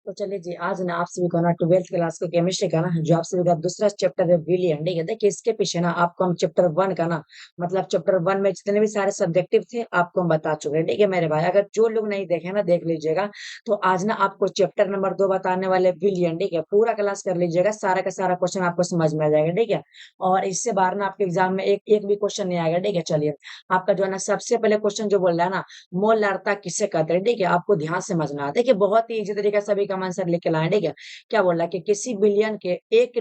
तो चलिए जी, आज ना आप सभी को ना 12th क्लास का केमिस्ट्री का ना जो आप सभी का दूसरा चैप्टर है विलियन, ठीक है। देखिए इसके पीछे ना आपको हम चैप्टर 1 का ना मतलब चैप्टर 1 में जितने भी सारे सब्जेक्टिव थे आपको हम बता चुके हैं, ठीक है मेरे भाई। अगर जो लोग नहीं देखे ना देख लीजिएगा। तो आज ना आपको चैप्टर नंबर 2 बताने वाले विलियन, ठीक है। पूरा क्लास कर लीजिएगा, सारा का सारा क्वेश्चन आपको समझ में आ जाएगा, ठीक है। और इससे बाहर ना आपके एग्जाम में एक एक भी क्वेश्चन नहीं आएगा, ठीक है। चलिए आपका जो है ना सबसे पहले क्वेश्चन जो बोल रहा है ना, मोलारता किसे कहते हैं, ठीक है। आपको ध्यान से समझना है। देखिए बहुत ही इजी तरीके से सभी का आंसर लिख के लाए, ठीक है। क्या बोल रहा है कि किसी बिलियन के 1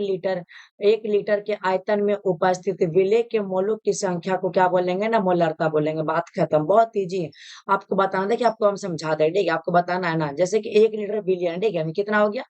लीटर के आयतन में उपस्थित विलेय के मोलों की संख्या को क्या बोलेंगे ना, मोलारता बोलेंगे। बात खत्म, बहुत इजी है। आपको बताना है कि आपको हम समझा दें, ठीक है। आपको बताना है ना, जैसे कि 1 लीटर बिलियन, ठीक है, कितना हो गया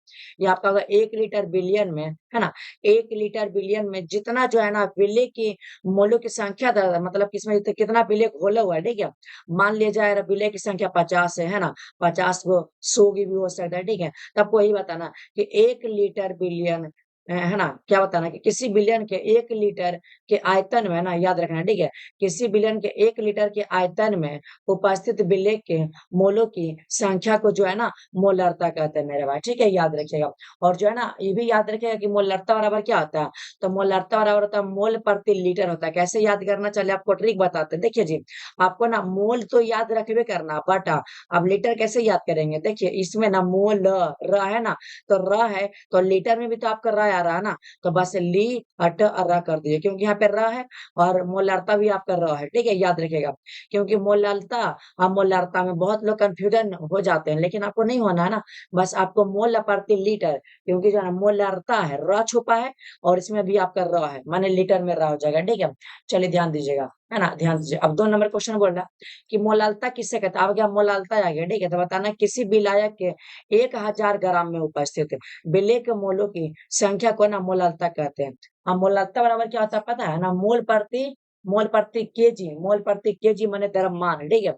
ये आपका होगा 1 लीटर बिलियन में, है ना। 1 लीटर बिलियन में जितना जो है ना विलेय की मोलों की संख्या मतलब किसमें कितना विलेय घोला हुआ है, ठीक है। मान लिया जाए विलेय की संख्या 50 है ना। 50 को 100 की भी हो सकता है, ठीक है। तो आपको यही बताना कि 1 लीटर बिलियन है ना। क्या बताना कि किसी बिलियन के 1 लीटर के आयतन में ना, याद रखना, ठीक है। किसी बिलियन के 1 लीटर के आयतन में उपस्थित विलेय के मोलों की संख्या को जो है ना मोलारता कहते हैं मेरे भाई, ठीक है। याद रखिएगा। और जो है ना ये भी याद रखिएगा कि मोलारता बराबर क्या होता है। तो मोलारता बराबर होता है मोल प्रति लीटर होता है। कैसे याद करना, चलिए आपको ट्रिक बताते हैं। देखिए जी, आपको ना मोल तो याद रखबे करना, बट अब लीटर कैसे याद करेंगे। देखिए इसमें ना मोल र है ना। तो र है तो लीटर में भी तो आपका र आ रहा है ना। तो बस ली अट र कर दीजिए, क्योंकि यहाँ पे र है और मोलारता भी आपका र है, ठीक है। याद रखिएगा। क्योंकि मोलारता और मोलारता में बहुत लोग कंफ्यूजन हो जाते हैं, लेकिन आपको नहीं होना है ना। बस आपको मोल प्रति लीटर, क्योंकि जो है ना मोलारता है र छुपा है और इसमें भी आपका र है, माने लीटर में र हो जाएगा, ठीक है। चलिए ध्यान दीजिएगा, है ना। ध्यान दीजिए। अब 2 नंबर क्वेश्चन बोल रहा है कि मोलालता किससे कहते हैं। अब क्या मोलालता आ गया, ठीक है। तो बताना किसी विलायक के 1000 ग्राम में उपस्थित विलेय के मोलों की संख्या को ना मोलालता कहते हैं। अब मोलालता बराबर क्या होता है पता है ना, मोल प्रति केजी, मोल प्रति केजी माने द्रव्यमान, ठीक है।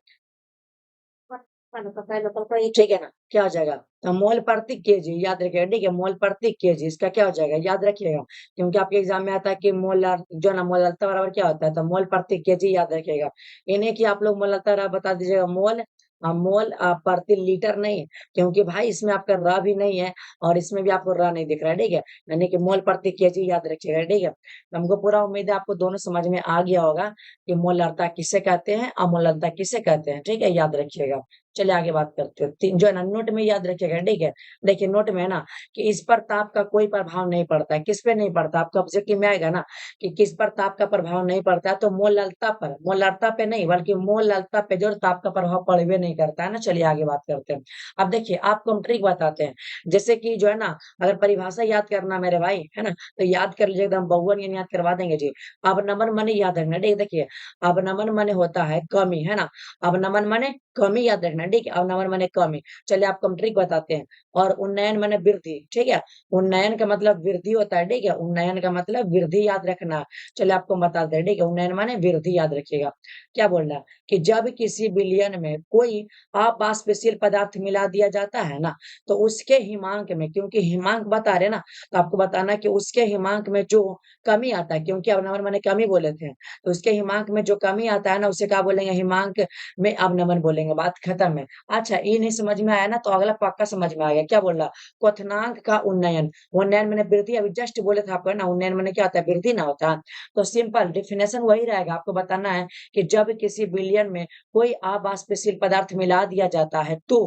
ठीक है ना। क्या हो जाएगा, तो मोल प्रति केजी याद रखिएगा, ठीक है। मोल प्रति केजी इसका क्या हो जाएगा, याद रखिएगा। क्योंकि आपके एग्जाम में आता है कि मोलार जो ना मोलालता बराबर क्या होता है, तो मोल प्रति केजी याद रखिएगा। इन्हें की आप लोग मोलालता बराबर बता दीजिएगा मोल। मोल प्रति लीटर नहीं, क्योंकि भाई इसमें आपका र भी नहीं है और इसमें भी आपको र नहीं दिख रहा है, ठीक है। यानी कि मोल प्रति केजी याद रखिएगा, ठीक है। तो हमको पूरा उम्मीद है आपको दोनों समझ में आ गया होगा कि मोलारता किसे कहते हैं, अमोलरता किसे कहते हैं, ठीक है। याद रखिएगा। चलिए आगे बात करते हैं। तीन जो है ना नोट में याद रखिएगा, ठीक है। देखिए नोट में है ना कि इस पर ताप का कोई प्रभाव नहीं पड़ता है। किस पे नहीं पड़ता, आपका ऑब्जेक्टिव में आएगा ना कि किस पर ताप का प्रभाव नहीं पड़ता है। तो मोललता पर, मोलरता पे नहीं बल्कि मोललता पे जो ताप का प्रभाव पड़वे नहीं करता है ना। चलिए आगे बात करते हैं। अब देखिए आपको हम ट्रिक बताते हैं। जैसे कि जो है ना, अगर परिभाषा याद करना मेरे भाई, है ना, तो याद कर लीजिए, एकदम बहुवन याद करवा देंगे जी। अब नमन मने याद रखना, ठीक है। देखिए अब नमन मने होता है कमी, है ना। अब नमन मने कमी याद रखना, ठीक है। अवनमन माने कमी। चलिए आपको हम ट्रिक बताते हैं। और उन्नयन माने वृद्धि, ठीक है। उन्नयन का मतलब वृद्धि होता है, ठीक है। उन्नयन का मतलब वृद्धि याद रखना। चलिए आपको हम बताते हैं, ठीक है। उन्नयन माने वृद्धि याद रखिएगा। क्या बोल रहा है कि जब किसी विलयन में कोई अवाष्पशील पदार्थ मिला दिया जाता है ना, तो उसके हिमांक में, क्योंकि हिमांक बता रहे ना, तो आपको बताना कि उसके हिमांक में जो कमी आता है, क्योंकि अवनमन माने कमी बोले थे, तो उसके हिमांक में जो कमी आता है ना उसे क्या बोलेंगे, हिमांक में अवनमन बोलेंगे। बात खत्म है। अच्छा ये नहीं समझ में आया ना, तो अगला पक्का समझ में आ गया। क्या बोल रहा, क्वथनांक का उन्नयन। उन्नयन मैंने वृद्धि अभी जस्ट बोले थे आपको ना, उन्नयन मैंने क्या होता है, वृद्धि ना होता है। तो सिंपल डिफिनेशन वही रहेगा। आपको बताना है कि जब किसी विलयन में कोई अवाष्पशील पदार्थ मिला दिया जाता है तो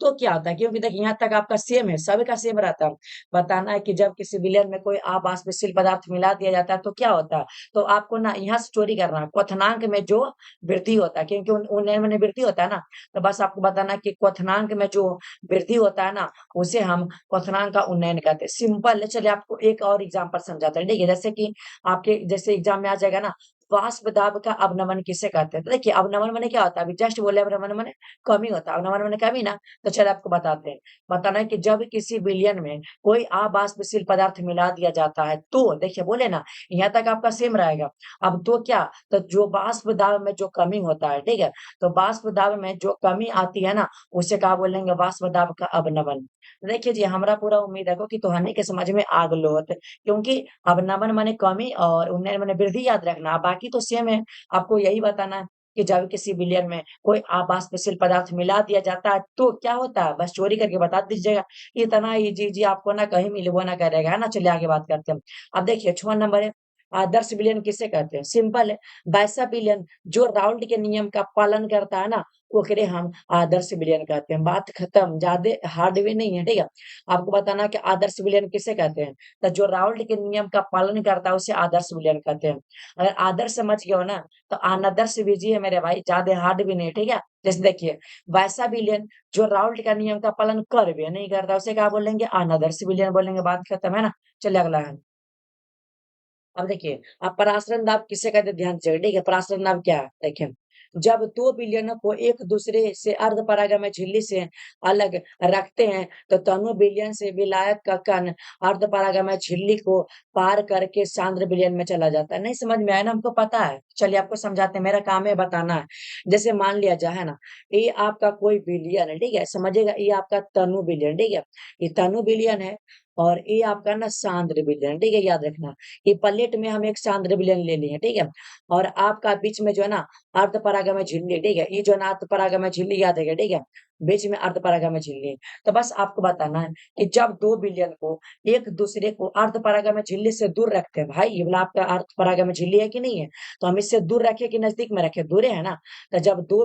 क्या होता है, क्योंकि देखिए यहाँ तक आपका सेम है, सभी का सेम रहता है। बताना है कि जब किसी विलयन में कोई अवाष्पशील पदार्थ मिला दिया जाता है तो क्या होता है। तो आपको ना यहाँ स्टोरी करना है, क्वथनांक में जो वृद्धि होता है, क्योंकि उन्नयन में वृद्धि होता है ना। तो बस आपको बताना कि क्वथनांक में जो वृद्धि होता है ना उसे हम क्वथनांक का उन्नयन कहते हैं। सिंपल है। चलिए आपको एक और एग्जांपल समझाते हैं, ठीक है। जैसे कि आपके जैसे एग्जाम में आ जाएगा ना, वाष्प दाब का अवनमन किसे कहते हैं। तो देखिए अवनमन मैंने क्या होता है, अभी जस्ट बोले अवनमन मैंने कमी होता है, अवनमन मैंने कमी ना। तो चलिए आपको बताते हैं। बताना है कि जब किसी विलयन में कोई अवाष्पशील पदार्थ मिला दिया जाता है तो देखिए बोले ना, यहाँ तक आपका सेम रहेगा। अब तो क्या, तो जो वाष्प दाब में जो कमी होता है, ठीक है। तो वाष्प दाब में जो कमी आती है ना उसे क्या बोलेंगे, वाष्प दाब का अवनमन। देखिए जी हमारा पूरा उम्मीद है कि तुहनी के समझ में आ गलो होते, क्योंकि अवनमन माने कमी और उन्नयन माने वृद्धि याद रखना, बाकी तो सेम है। आपको यही बताना है कि जब किसी बिलियन में कोई वाष्पशील पदार्थ मिला दिया जाता है तो क्या होता है, बस चोरी करके बता दीजिएगा। इतना इजी जी आपको ना कहीं मिलबो ना करेगा, है ना। चलिए आगे बात करते हैं। अब देखिए 6वां नंबर है, आदर्श विलयन किसे कहते हैं? सिंपल है, वैसा विलयन जो राउल्ट के नियम का पालन करता है ना, ओकरे हम आदर्श विलयन कहते हैं। बात खत्म, ज्यादा हार्ड भी नहीं है, ठीक है। आपको बताना कि आदर्श विलयन किसे कहते हैं, तो जो राउल्ट के नियम का पालन करता है उसे आदर्श विलयन कहते हैं। अगर आदर्श समझ गए हो ना तो अनादर्श बीजी है मेरे भाई, ज्यादा हार्ड भी नहीं, ठीक है। जैसे देखिए, वैसा विलयन जो राउल्ट का नियम का पालन कर भी नहीं करता उसे क्या बोलेंगे? अनादर्श विलयन बोलेंगे। बात खत्म, है ना। चलिए अगला है। अब देखिए, अब पराशरण दाब किसे कहते हैं, ध्यान से, ठीक है। पराशरण दाब क्या है, देखिए, जब दो विलयनों को एक दूसरे से अर्ध परागमय झिल्ली से अलग रखते हैं तो तनु विलयन से विलायक का कण अर्ध परागमय झिल्ली को पार करके सांद्र विलयन में चला जाता है। नहीं समझ में आया ना, हमको पता है। चलिए आपको समझाते हैं, मेरा काम है बताना है। जैसे मान लिया जाए, है ना, ये आपका कोई विलयन है, ठीक है, समझिएगा, ये आपका तनु विलयन, ठीक है, ये तनु विलयन है। और ये आपका ना सांद्र विलयन, ठीक है, याद रखना। ये प्लेट में हम एक सांद्र विलयन ले लिए, ठीक है। और आपका बीच में जो है ना अर्ध परागमय झिल्ली, ठीक है, ये जो है ना अर्ध परागमय झिल्ली याद है, ठीक है, बीच में अर्ध परागमय झिल्ली। तो बस आपको बताना है कि जब दो विलयन को एक दूसरे को अर्ध परागमय झिल्ली से दूर रखते हैं, भाई ये वाला आपका अर्ध परागमय झिल्ली है कि नहीं है, तो हम इससे दूर रखे कि नजदीक में रखे? दूर है ना। तो जब दो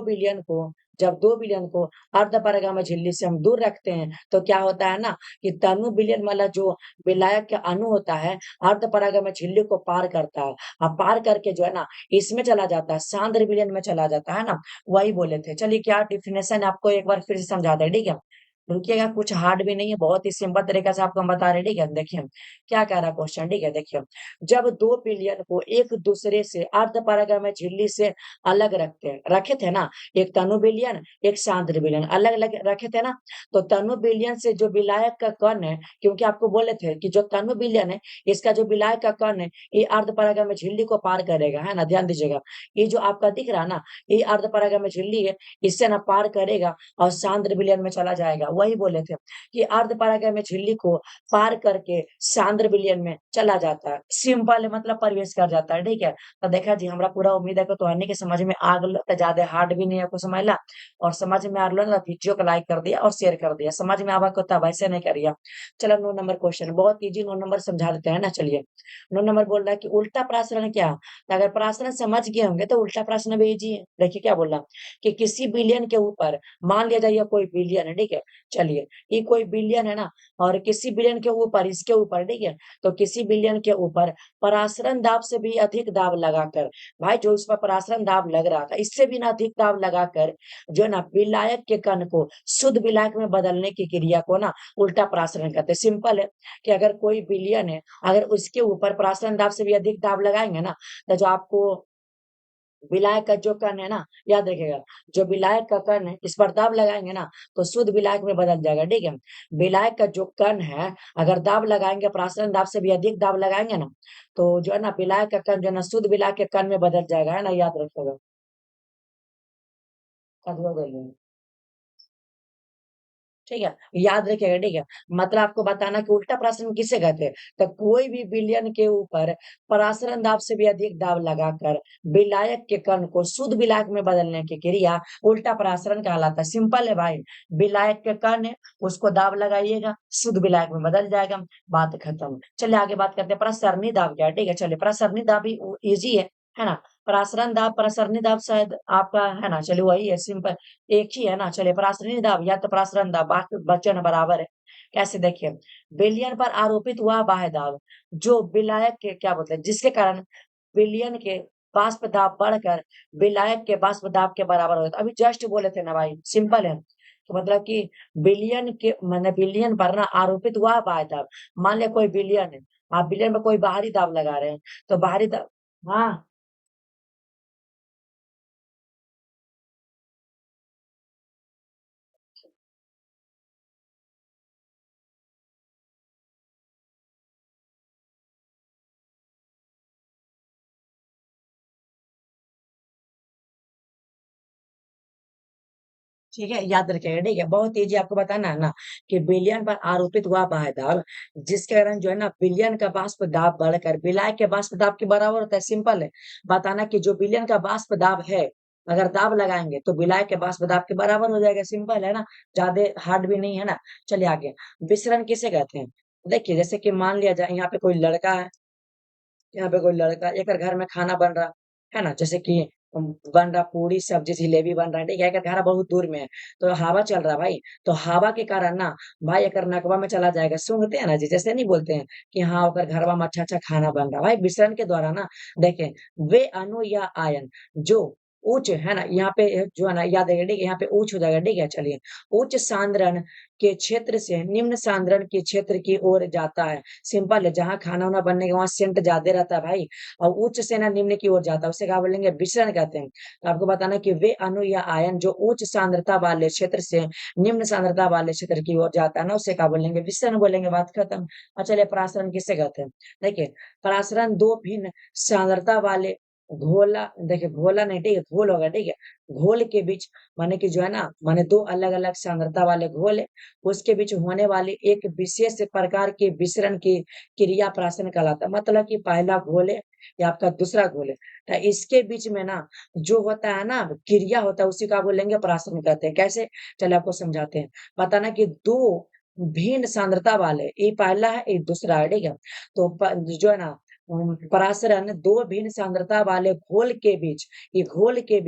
विलयन को अर्ध परागमय झिल्ली से हम दूर रखते हैं तो क्या होता है ना कि तनु विलयन वाला जो विलायक का अणु होता है अर्ध परागमय झिल्ली को पार करता है। अब पार करके जो है ना इसमें चला जाता है, सांद्र विलयन में चला जाता है ना। वही बोले थे। चलिए क्या डिफिनेशन आपको एक बार फिर से समझा दें, ठीक है। रुकिएगा, कुछ हार्ड भी नहीं है, बहुत ही सिंपल तरीके से आपको हम बता रहे हैं, ठीक है। देखिए क्या कह रहा है क्वेश्चन, ठीक है। देखिए, जब दो विलयन को एक दूसरे से अर्ध परागमय झिल्ली से अलग रखे थे ना, एक तनु विलयन एक सांद्र विलयन अलग अलग रखे थे ना, तो तनु विलयन से जो विलायक का कण है, क्योंकि आपको बोले थे कि जो तनु विलयन है इसका जो विलायक का कण है ये अर्ध परागमय झिल्ली को पार करेगा, है ना, ध्यान दीजिएगा। ये जो आपका दिख रहा है ना, ये अर्ध परागमय झिल्ली है, इससे ना पार करेगा और सांद्र विलयन में चला जाएगा। वही बोले थे कि अर्ध परागमय झिल्ली को पार करके सांद्र विलयन में चला जाता है। सिंपल है, मतलब प्रवेश कर जाता है, ठीक है। तो देखा जी, हमरा पूरा उम्मीद है कि तोहनी के समझ में आ गल, तो ज्यादा हार्ड भी नहीं है को समझला। और समझ में आ रहा ना, वीडियो को लाइक कर दिया और शेयर कर दिया। समझ में आवा को तब ऐसे नहीं करिए। चलो 9 नंबर क्वेश्चन बहुत इजी, 9 नंबर समझा देते हैं ना। चलिए 9 नंबर बोल रहा है कि उल्टा प्रासरण क्या है? तो अगर प्रासरण समझ गए होंगे तो उल्टा प्रासरण भी इजी है। देखिए क्या बोल रहा कि किसी बिलियन के ऊपर, मान लिया जाए ये कोई बिलियन है, ठीक है। चलिए ये कोई बिलियन है ना, और किसी बिलियन के ऊपर, इसके ऊपर, ठीक है, तो किसी बिलियन के ऊपर परासरण दाब से भी अधिक दाब लगाकर, भाई जो उस पर परासरण दाब लग रहा था इससे भी ना अधिक दाब लगाकर जो है ना विलायक के कण को शुद्ध विलायक में बदलने की क्रिया को ना उल्टा परासरण कहते हैं। सिंपल है कि अगर कोई बिलियन है, अगर उसके ऊपर परासरण दाब से भी अधिक दाब लगाएंगे ना, तो जो आपको विलायक का जो कण है ना, याद रखिएगा, जो विलायक का कण है इस पर दाब लगाएंगे ना तो शुद्ध विलायक में बदल जाएगा, ठीक है। विलायक का जो कण है अगर दाब लगाएंगे, प्रासरण दाब से भी अधिक दाब लगाएंगे ना, तो जो है ना विलायक का कण जो है ना शुद्ध विलायक के कण में बदल जाएगा, है ना, याद रखिएगा। ठीक है, याद रखिएगा, ठीक है। मतलब आपको बताना कि उल्टा प्रासरण किसे कहते हैं, तो कोई भी विलयन के ऊपर परासरण दाब से भी अधिक दाब लगाकर विलायक के कण को शुद्ध विलायक में बदलने की क्रिया उल्टा परासरण कहलाता है। सिंपल है भाई, विलायक के कण है उसको दाब लगाइएगा, शुद्ध विलायक में बदल जाएगा, बात खत्म। चलिए आगे बात करते हैं प्रसरणी दाब क्या है, ठीक है। चलिए प्रसरणी दाब भी इजी है ना। परासरण दाब प्रसरणी दाब शायद आपका है ना, चलिए वही है, सिंपल एक ही है ना। चलिए परासरणी दाब या तो परासरण दाब, वचन बराबर है। कैसे देखिए, विलयन पर आरोपित हुआ बाह्य दाब जो विलायक के क्या बोलते हैं, जिसके कारण विलयन के वाष्प दाब बढ़कर विलायक के वाष्प दाब के बराबर होता है। अभी जस्ट बोले थे ना भाई, सिंपल है। तो मतलब कि विलयन के मैंने विलयन पर ना आरोपित हुआ बाह्य दाब। मान लिया कोई विलयन है, आप विलयन में कोई बाहरी दाब लगा रहे हैं, तो बाहरी दाब, हाँ ठीक है, याद रखिएगा, ठीक है। बहुत तेजी आपको बताना है ना कि विलयन पर आरोपित हुआ बाह्य दाब जिसके कारण जो है ना विलयन का वाष्प दाब बढ़कर विलायक के वाष्प दाब के बराबर होता है। सिंपल है, बताना कि जो विलयन का वाष्प दाब है अगर दाब लगाएंगे तो विलायक के बाष्प दाब के बराबर हो जाएगा, सिंपल है ना, ज्यादा हार्ड भी नहीं है ना। चलिए आगे, विसरण किसे कहते हैं? देखिए जैसे कि मान लिया जाए यहाँ पे कोई लड़का है, यहाँ पे कोई लड़का, एक घर में खाना बन रहा है ना, जैसे कि बन रहा पूरी सब्जी जिलेबी बन रहा है, ठीक है, एक घर बहुत दूर में है, तो हवा चल रहा है भाई, तो हवा के कारण ना भाई एक नकवा में चला जाएगा, सूंघते हैं ना जी, जैसे नहीं बोलते हैं कि हाँ अगर घरवा में अच्छा अच्छा खाना बन रहा भाई, विसरण के द्वारा ना। देखें, वे अणु या आयन जो उच्च है ना, यहाँ पे जो है ना याद है, ठीक है, यहाँ पे उच्च हो जाएगा, ठीक है। चलिए, उच्च सांद्रण के क्षेत्र से निम्न सांद्रण के क्षेत्र की ओर जाता है, सिंपल है, जहां खाना वाना बनने के वहां सेंट ज्यादा रहता है भाई, और उच्च से ना निम्न की ओर जाता है, उसे क्या बोलेंगे? विसरण कहते हैं। तो आपको बताना कि वे अणु या आयन जो उच्च सांद्रता वाले क्षेत्र से निम्न सांद्रता वाले क्षेत्र की ओर जाता है ना, उसे क्या बोलेंगे? विसरण बोलेंगे, बात खत्म। अच्छा, चलिए परासरण किसे कहते हैं? देखिए, परासरण दो भिन्न सांद्रता वाले घोला, देखिए घोला नहीं, ठीक है, घोल होगा, ठीक है, घोल के बीच, माने कि जो है ना, माने दो अलग अलग सांद्रता वाले घोल है, उसके बीच होने वाली एक विशेष प्रकार के विसरण की क्रिया परासरण कहलाता है। मतलब कि पहला घोल है या आपका दूसरा घोल है, तो इसके बीच में ना जो होता है ना क्रिया होता है, उसी का बोलेंगे परासरण कहते हैं। कैसे? चलो आपको समझाते हैं। बताना कि दो भिन्न सांद्रता वाले, ये पहला है ये दूसरा है, ठीक है, तो जो है ना परासरण दो भिन्न सांद्रता वाले घोल के बीच, ये घोल के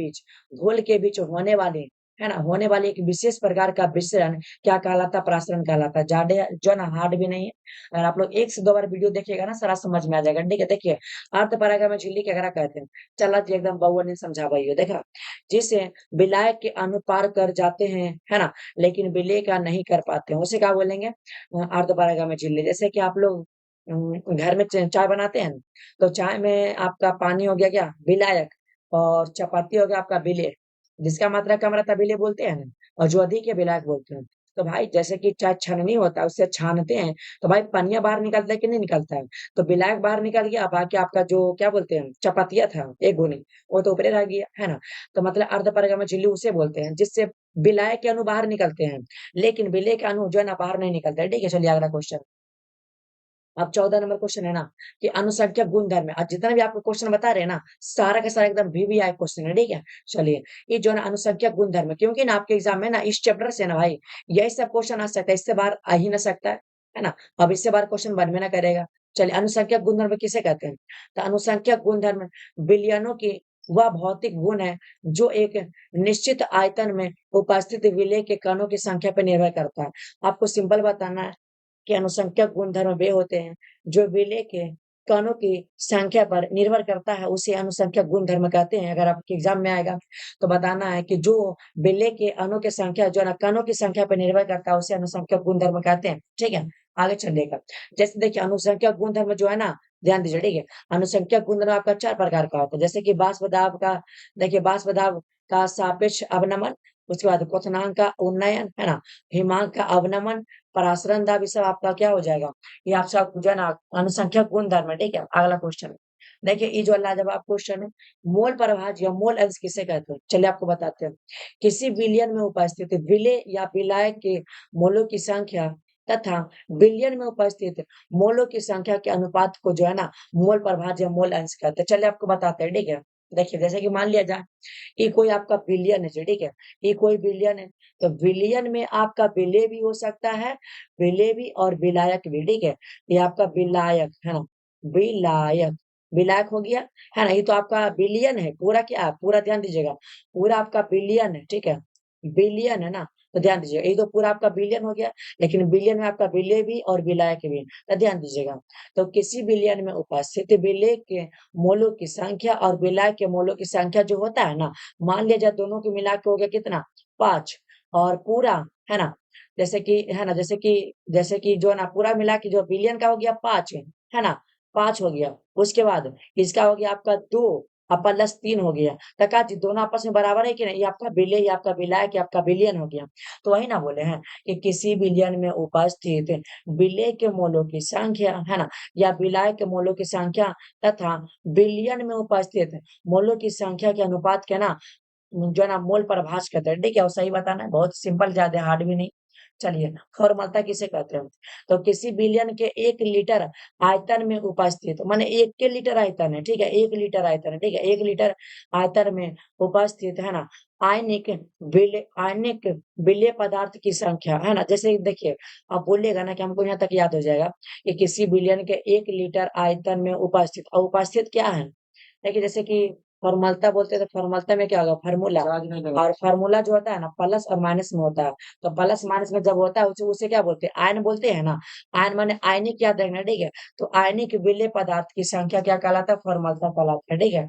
बीच होने वाली, है ना, होने वाली एक विशेष प्रकार का विसरण क्या कहलाता? परासरण कहलाता है। ज्यादा जो है ना हार्ड भी नहीं है, अगर आप लोग एक से दो बार वीडियो देखिएगा ना सारा समझ में आ जाएगा, ठीक है। देखिए, अर्थ परागण में झिल्ली केकरा कहते हैं? चला जी एकदम बउआ ने समझा भाई, देखा, जिसे विलायक के अनुपार कर जाते हैं, है ना, लेकिन विलय का नहीं कर पाते हैं, उसे क्या बोलेंगे? अर्थ परागण में झिल्ली। जैसे कि आप लोग घर में चाय बनाते हैं, तो चाय में आपका पानी हो गया क्या? विलायक, और चपाती हो गया आपका विलेय, जिसका मात्रा कम रहता है विलेय बोलते हैं ना, और जो अधिक है विलायक बोलते हैं। तो भाई जैसे कि चाय छननी होता है, उससे छानते हैं, तो भाई पनिया बाहर निकलता है कि नहीं निकलता है? तो विलायक बाहर निकल गया, बाकी आपका जो क्या बोलते हैं चपातिया था एक गुनी, वो तो ऊपरे रह गया, है ना। तो मतलब अर्ध परिगम झिल्ली उसे बोलते हैं जिससे विलायक के अणु बाहर निकलते हैं, लेकिन विलेय के अणु जो है ना बाहर नहीं निकलते हैं, ठीक है। चलिए अगला क्वेश्चन। अब 14 नंबर क्वेश्चन है ना कि अनुसंख्या गुणधर्म है। आज जितना भी आपको क्वेश्चन बता रहे हैं ना, सारा का सारा एकदम वीवीआई क्वेश्चन है, ठीक है। चलिए, ये जो है ना अनुसंख्या गुणधर्म, क्योंकि ना आपके एग्जाम में ना इस चैप्टर से ना भाई यही सब क्वेश्चन आ सकता है, इससे बाहर आ ही ना सकता है ना। अब इससे बाहर क्वेश्चन बन में ना करेगा। चलिए, अनुसंख्या गुणधर्म किसे कहते हैं? तो अनुसंख्या गुणधर्म विलयनों की वह भौतिक गुण है जो एक निश्चित आयतन में उपस्थित विलेय के कणों की संख्या पर निर्भर करता है। आपको सिंपल बताना है कि अनुसंख्यक गुणधर्म वे होते हैं जो विलेय के कणों की संख्या पर निर्भर करता है, उसे अनुसंख्यक गुणधर्म कहते हैं। अगर आपके एग्जाम में आएगा तो बताना है कि जो विलेय के अणु की संख्या जो है ना कणों की संख्या पर निर्भर करता है, उसे अनुसंख्यक गुणधर्म कहते हैं, ठीक है। आगे चलिएगा, जैसे देखिए अनुसंख्यक गुणधर्म जो है ना, ध्यान दीजिए, ठीक है। अनुसंख्यक गुणधर्म आपका 4 प्रकार का होता है, जैसे कि बाष्प दाब का, देखिए बाष्प दाब का सापेक्ष अवनमन, उसके बाद क्वथनांक का उन्नयन, है ना, हिमांक का अवनमन, परासरण दाब, ये सब आपका क्या हो जाएगा? ये आपका जो है ना अनुसंख्यक गुणधर्म है, ठीक है। अगला क्वेश्चन देखिए, ये जो लाजवाब क्वेश्चन है, मोल प्रभाज या मोल अंश किसे कहते हैं? चलिए आपको बताते हैं। किसी विलयन में उपस्थित विलेय या विलायक के मोलों की संख्या तथा विलयन में उपस्थित मोलों की संख्या के अनुपात को जो है ना मोल प्रभाज या मोल अंश कहते हैं। चलिए आपको बताते हैं, ठीक है। देखिए, जैसे कि मान लिया जाए ये कोई आपका बिलियन है, ठीक है, ये कोई बिलियन है, तो विलयन में आपका विलेय भी हो सकता है, विलेय भी और विलायक भी, ठीक है। ये आपका विलायक है ना, विलायक, विलायक हो गया, है ना। ये तो आपका बिलियन है, पूरा क्या, पूरा ध्यान दीजिएगा, पूरा आपका बिलियन है, ठीक है, बिलियन है ना, तो ध्यान दीजिएगा, ये तो पूरा आपका बिलियन हो गया, लेकिन बिलियन में आपका विलेय भी और विलायक भी, तो ध्यान दीजिएगा। तो किसी बिलियन में उपस्थित विलेय के मोलों की संख्या और विलायक के मोलों की संख्या जो होता है ना, मान लिया जाए दोनों को मिला के हो गया कितना? 5, और पूरा, है ना, जैसे कि है ना, जैसे कि जो है ना पूरा मिला के जो बिलियन का हो गया 5, है ना, 5 हो गया, उसके बाद इसका हो गया आपका 2 और प्लस 3 हो गया, तो कहा जी दोनों आपस में बराबर है कि नहीं? ये आपका विलेय, ये आपका विलायक, ये आपका बिलियन हो गया। तो वही ना बोले हैं कि किसी बिलियन में उपस्थित विलेय के मोलों की संख्या, है ना, या विलायक के मोलों की संख्या तथा बिलियन में उपस्थित मोलों की संख्या के अनुपात के ना जो है ना मोल प्रभाज कहते हैं, ठीक है। और सही बताना है, बहुत सिंपल, ज्यादा हार्ड भी नहीं। चलिए, फॉर्मलता किसे कहते हैं? तो किसी विलयन के 1 लीटर आयतन में उपस्थित, माने 1 के लीटर आयतन है, ठीक है? 1 लीटर आयतन है, ठीक है? 1 लीटर आयतन में उपस्थित, है ना? आयनिक विलेय पदार्थ की संख्या, है ना? जैसे देखिए, आप बोलिएगा ना कि हमको यहाँ तक याद हो जाएगा कि किसी विलयन के 1 लीटर आयतन में उपस्थित, और उपस्थित क्या है? देखिए, जैसे कि फॉर्मलता बोलते हैं, तो फॉर्मलता में क्या होगा? फार्मूला, और फार्मूला जो होता है ना, प्लस और माइनस में होता है। तो प्लस माइनस में जब होता है, उसे क्या बोलते हैं? आयन बोलते हैं ना। आयन माने आयनिक, याद रखना, ठीक है? तो आयनिक विलेय पदार्थ की संख्या क्या कहलाता है? फॉर्मलता कहलाता है, ठीक है?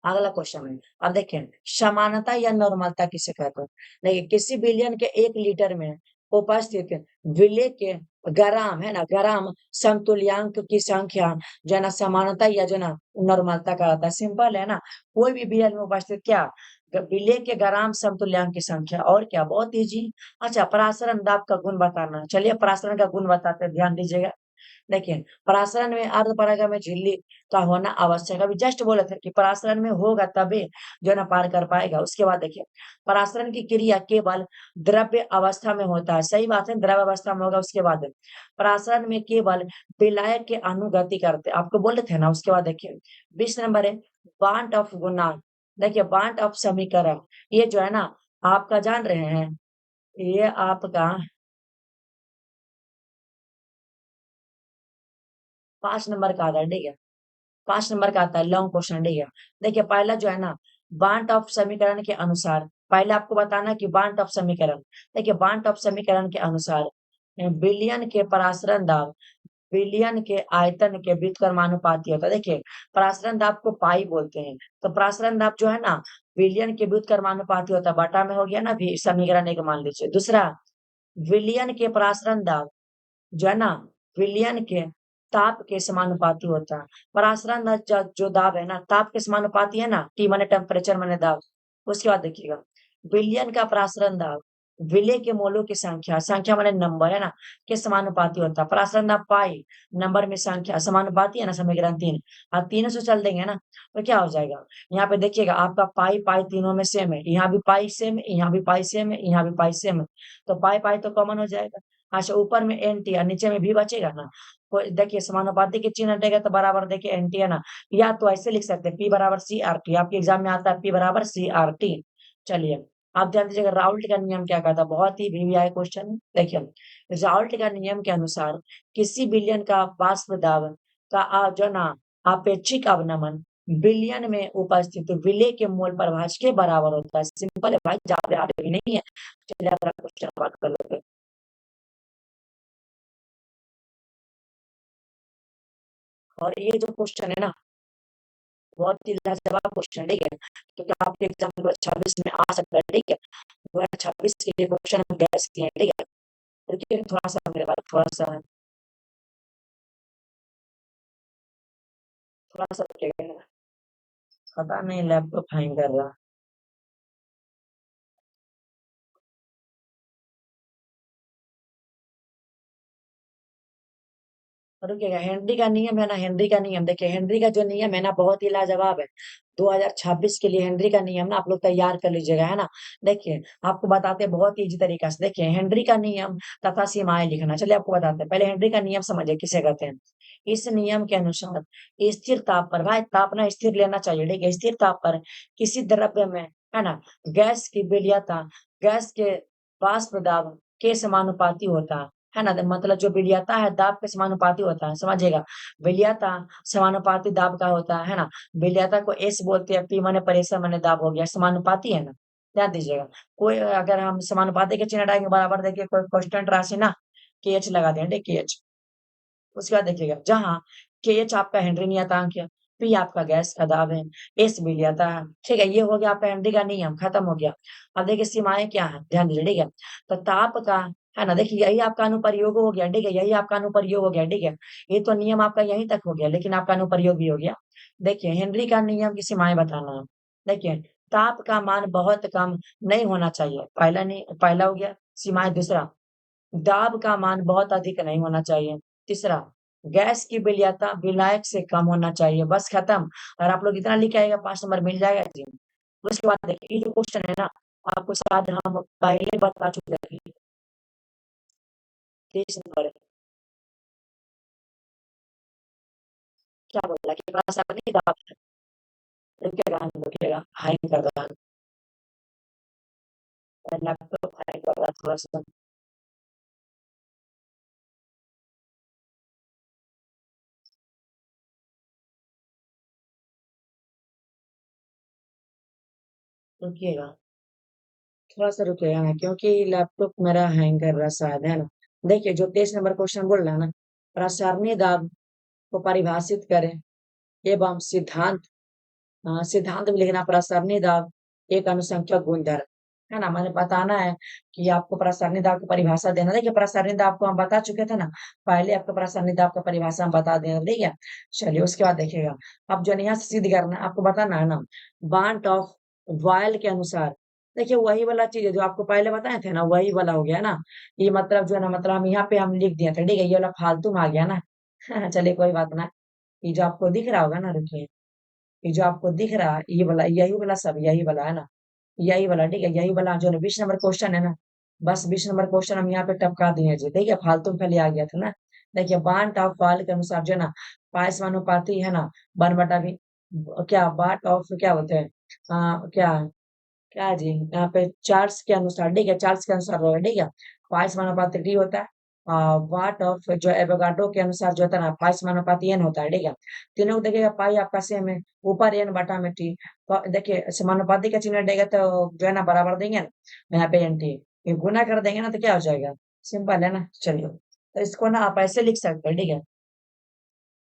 अगला क्वेश्चन है, अब देखें, समानता या नॉर्मलता किसे कहते हैं? देखिए, किसी विलयन के 1 लीटर में उपस्थित विलेय के ग्राम, है ना, ग्राम समतुल्यांक की संख्या जो है ना, समानता या जो है ना, नॉर्मलता कहलाता है। सिंपल है ना, कोई भी विलयन में उपस्थित क्या? विलेय के ग्राम समतुल्यांक की संख्या, और क्या? बहुत इजी। अच्छा, परासरण दाब का गुण बताना। चलिए, परासरण का गुण बताते हैं, ध्यान दीजिएगा। देखिए, परासरण में अर्धपरागम में झिल्ली का होना आवश्यक है। अभी जस्ट बोले थे कि परासरण में होगा तभी जो है ना पार कर पाएगा। उसके बाद देखिए, परासरण की क्रिया केवल द्रव्य अवस्था में होता है। सही बात है, द्रव्य अवस्था में होगा। उसके बाद परासरण में केवल विलायक के अणु गति करते हैं। आपको बोले थे ना। उसके बाद देखिए, 20 नंबर है, बांट ऑफ गुणांक। देखिए, बांट ऑफ समीकरण, ये जो है ना, आपका जान रहे हैं, ये आपका 5 नंबर का आता है, ठीक है? 5 नंबर का आता है, लॉन्ग क्वेश्चन, ठीक है? देखिए, पहला जो है ना, बांट ऑफ समीकरण के अनुसार, पहले आपको बताना है कि बांट ऑफ समीकरण। देखिए, बांट ऑफ समीकरण के अनुसार विलयन के परासरण दाब विलयन के आयतन के व्युत्क्रमानुपाती होता है। देखिए, परासरण दाब को पाई बोलते हैं। तो परासरण दाब जो है ना, विलयन के व्युत्क्रमानुपाती होता है। बटा में हो गया ना, भी समीकरण एक मान लीजिए। दूसरा, विलयन के परासरण दाब जो है ना, विलयन के ताप के समानुपाती होता है। परासरण जो दाब है ना, ताप के समानुपाती है ना, टी माने टेम्परेचर माने दाब। उसके बाद देखिएगा, विलयन का परासरण दाब विलेय के मोलों की संख्या, संख्या माने नंबर, है ना, के समानुपाती होता है। परासरण दाब पाई, नंबर में संख्या, समानुपाती है ना, समीकरण 3। अब तीनों से चल देंगे ना, तो क्या हो जाएगा? यहाँ पे देखिएगा, आपका पाई पाई तीनों में सेम है। यहाँ भी पाई सेम है, यहाँ भी पाई सेम है, यहाँ भी पाई सेम है। तो पाई पाई तो कॉमन हो जाएगा। अच्छा, ऊपर में एनटी और नीचे में भी बचेगा ना। कोई देखिए, समानुपाती के चिन्ह हटेगा तो बराबर, देखिए एनटी है ना। या तो ऐसे लिख सकते हैं, पी बराबर सी आर टी। आपके एग्जाम में आता है पी बराबर सी आर टी। चलिए, आप ध्यान दीजिएगा, राउल्ट का नियम क्या कहता है? बहुत ही वीवीआई क्वेश्चन। देखिए, राउल्ट का नियम के अनुसार किसी विलयन का वाष्प दाब का जो ना, अपेक्षिक अवनमन विलयन में उपस्थित विलेय के मोल प्रभाज के बराबर होता है। सिंपल है भाई, ज्यादा आगे नहीं है। चलिए, अगला क्वेश्चन बात कर लेते हैं। और ये जो क्वेश्चन है ना, बहुत ही लाजवाब क्वेश्चन, ठीक है? क्योंकि आपके एग्जाम 2026 में आ सकता है, ठीक है? 2026 के लिए क्वेश्चन हम गैस किए हैं, ठीक है? देखिए, थोड़ा सा मेरे पास थोड़ा सा रुकिएगा। पता नहीं, लैपटॉप हैंग कर रहा। रुकिएगा, हेनरी का नियम है ना, हेनरी का नियम देखिए, हेनरी का जो नियम है ना, बहुत ही लाजवाब है। 2026 के लिए हेनरी का नियम ना, आप लोग तैयार कर लीजिएगा, है ना? देखिए, आपको बताते हैं बहुत इजी तरीका से। देखिए, हेनरी का नियम तथा सीमाएं लिखना। चलिए, आपको बताते हैं, पहले हेनरी का नियम समझिए किसे कहते हैं। इस नियम के अनुसार स्थिर ताप पर, भाई ताप ना स्थिर लेना चाहिए, ठीक है? स्थिर ताप पर किसी द्रव्य में, है ना, गैस की विलयता गैस के वाष्प दाब के समानुपाती होता है ना। मतलब जो विलयता है दाब के समानुपाती होता है, समझिएगा। विलयता समानुपाती दाब का होता है ना। विलयता को एस बोलते हैं, पी माने प्रेशर माने दाब हो गया, समानुपाती है ना। ध्यान दीजिएगा, कोई अगर हम समानुपाती के चिन्ह हटाएंगे, बराबर देखिए, कोई कांस्टेंट राशि ना, के एच लगा देंगे, के एच। उसके बाद देखिएगा, जहां के एच आपका हेनरी नियतांक है, पी आपका गैस का दाब है, एस विलयता है, ठीक है? ये हो गया आपका हेनरी का नियम, खत्म हो गया। अब देखिए, सीमाएं क्या है, ध्यान दीजिए, ठीक है? तो ताप का, है ना, देखिए यही आपका अनुप्रयोग हो गया, ठीक है? यही आपका अनुप्रयोग हो गया, ठीक है? ये तो नियम आपका यहीं तक हो गया, लेकिन आपका अनुप्रयोग भी हो गया। देखिए, हेनरी का नियम की सीमाएं बताना है। देखिए, ताप का मान बहुत कम नहीं होना चाहिए, पहला नहीं, पहला हो गया सीमाएं। दूसरा, दाब का मान बहुत अधिक नहीं होना चाहिए। तीसरा, गैस की विलयता विलायक से कम होना चाहिए। बस खत्म। अगर आप लोग इतना लिख आएगा, 5 नंबर मिल जाएगा जी। उसके बाद देखिए, ये जो क्वेश्चन है ना, आपको शायद हम पहले बता चुके हैं। 23 नंबर क्या बोला कि रासायनिक दाब रुकिएगा रुकिएगा हाई कर दो लैपटॉप हाई कर रहा थोड़ा सा रुकिएगा थोड़ा सा रुकिएगा ना क्योंकि लैपटॉप मेरा हैंग कर रहा शायद है ना। देखिए जो 23 नंबर क्वेश्चन बोल रहा है ना, प्रसारणी दाब को परिभाषित करें एवं सिद्धांत सिद्धांत में लिखना प्रसारणी दाब एक अनुसंख्यक गुणधर्म है ना। मैंने बताना है कि आपको प्रसारणी दाब की परिभाषा देना। देखिए प्रसारणी दाब को हम बता चुके थे ना, पहले आपको प्रसारणी दाब का परिभाषा हम बता देना ठीक है। चलिए उसके बाद देखिएगा अब जो यहाँ से सिद्ध करना है, आपको बताना है ना बांट ऑफ वॉयल के अनुसार। देखिए वही वाला चीज है जो आपको पहले बताए थे ना, वही वाला हो गया ना। ये मतलब जो है ना, मतलब हम यहाँ पे हम लिख दिए थे ठीक है, ये वाला फालतू में आ गया ना। चलिए कोई बात ना। ये जो आपको दिख रहा होगा ना, रुकिए, ये जो आपको दिख रहा है ये वाला, यही वाला सब यही वाला है ना, यही वाला ठीक है, यही वाला जो 20 नंबर क्वेश्चन है ना, बस 20 नंबर क्वेश्चन हम यहाँ पे टपका दिए जी ठीक है, फालतू में पहले आ गया था ना। देखिए बांट ऑफ वाल के अनुसार जो है ना, पाय समानुपाती है ना, 1/20 क्या बाट ऑफ क्या होते हैं क्या क्या है जी, यहाँ पे चार्ट्स के अनुसार ठीक है, चार्ट्स के अनुसार होगा ठीक है। पाई समानुपाती टी होता है, वाट ऑफ जो एवोगाड्रो के अनुसार जो होता है ना, पाई समानुपाती एन होता है ठीक है। तीनों को देखिएगा पाई आपका सेम है, ऊपर एन बटा में टी। तो देखिए समानुपाती का चिन्ह देगा तो जो है ना बराबर देंगे ना, यहाँ पे एन टी, ये गुना कर देंगे ना तो क्या हो जाएगा, सिंपल है ना। चलिए तो इसको ना आप ऐसे लिख सकते हैं ठीक है,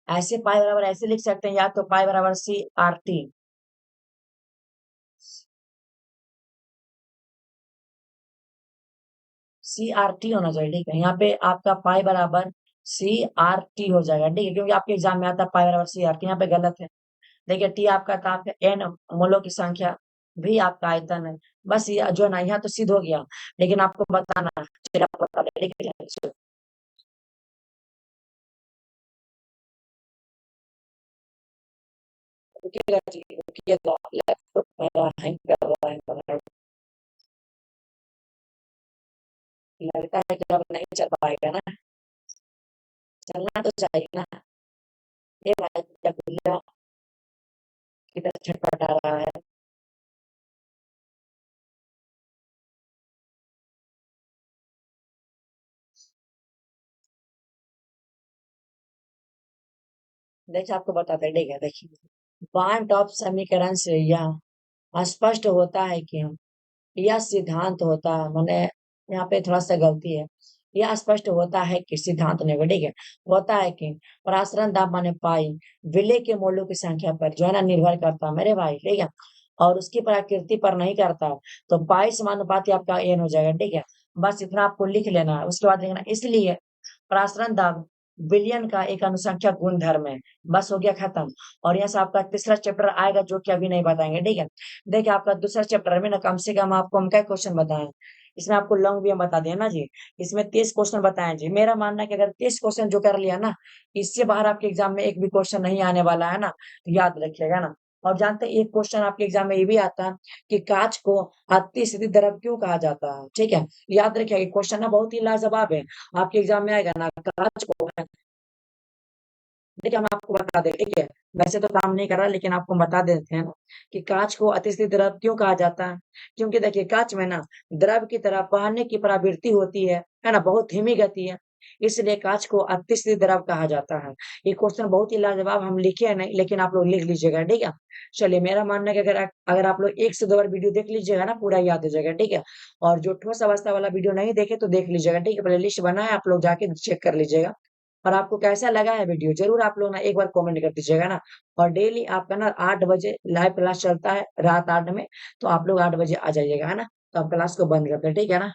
ऐसे पाई बराबर ऐसे लिख सकते हैं, या तो पाई बराबर CRT, CRT होना चाहिए ठीक है। यहाँ पे आपका पाई बराबर CRT हो जाएगा ठीक है, क्योंकि आपके एग्जाम में आता है पाई बराबर CRT, यहाँ पे गलत है। देखिए टी आपका ताप है, एन मोलों की संख्या, भी आपका आयतन है। बस ये जो है ना यहाँ तो सिद्ध हो गया, लेकिन आपको बताना है, चलिए आपको बता दें, ठीक है। रुकिएगा जी, रुकिएगा, लैपटॉप मेरा हैंग कर रहा है, लगता है कि अब नहीं चल पाएगा ना, चलना तो चाहिए ना। ये भाई क्या भैया किधर छटपटा रहा है। देखिए आपको बताते हैं ठीक है, देखिए बांट ऑफ समीकरण से यह स्पष्ट होता है कि यह सिद्धांत होता है, मैंने यहाँ पे थोड़ा सा गलती है, यह स्पष्ट होता है कि सिद्धांत नहीं ठीक है, होता है कि परासरण दाब माने पाई विलेय के मोलों की संख्या पर जो है ना निर्भर करता है मेरे भाई ठीक है, और उसकी प्रकृति पर नहीं करता है। तो पाई समानुपाती आपका एन हो जाएगा ठीक है, बस इतना आपको लिख लेना है, उसके बाद लिखना इसलिए परासरण दाब विलयन का एक अनुसंख्यक गुणधर्म है। बस हो गया खत्म। और यहाँ से आपका तीसरा चैप्टर आएगा जो कि अभी नहीं बताएंगे ठीक है। देखिए आपका दूसरा चैप्टर में ना कम से कम आपको हम क्या क्वेश्चन बताएं, इसमें आपको लॉन्ग भी हम बता दें ना जी, इसमें 30 क्वेश्चन बताएं जी। मेरा मानना है कि अगर 30 क्वेश्चन जो कर लिया ना, इससे बाहर आपके एग्जाम में एक भी क्वेश्चन नहीं आने वाला है ना, तो याद रखिएगा ना। और जानते हैं एक क्वेश्चन आपके एग्जाम में ये भी आता है कि कांच को अति सीधी द्रव क्यों कहा जाता है, ठीक है। याद रखिएगा क्वेश्चन ना बहुत ही लाजवाब है, आपके एग्जाम में आएगा ना, कांच को, देखिए हम आपको बता दें ठीक है, वैसे तो काम नहीं कर रहा लेकिन आपको बता देते हैं ना कि कांच को अतिशीत द्रव क्यों कहा जाता है। क्योंकि देखिए कांच में ना द्रव की तरह बहने की प्रवृत्ति होती है ना, बहुत धीमी गति है, इसलिए कांच को अतिशीत द्रव कहा जाता है। ये क्वेश्चन बहुत ही लाजवाब हम लिखे हैं नहीं, लेकिन आप लोग लिख लीजिएगा ठीक है। चलिए मेरा मानना है कि अगर आप लोग 1 से 2 बार वीडियो देख लीजिएगा ना, पूरा याद हो जाएगा ठीक है। और जो ठोस अवस्था वाला वीडियो नहीं देखे तो देख लीजिएगा ठीक है, प्ले लिस्ट बना है, आप लोग जाके चेक कर लीजिएगा। और आपको कैसा लगा है वीडियो जरूर आप लोग ना एक बार कमेंट कर दीजिएगा ना। और डेली आपका ना 8 बजे लाइव क्लास चलता है रात 8 में, तो आप लोग 8 बजे आ जाइएगा है ना, तो आप क्लास को बंद करते हैं ठीक है ना।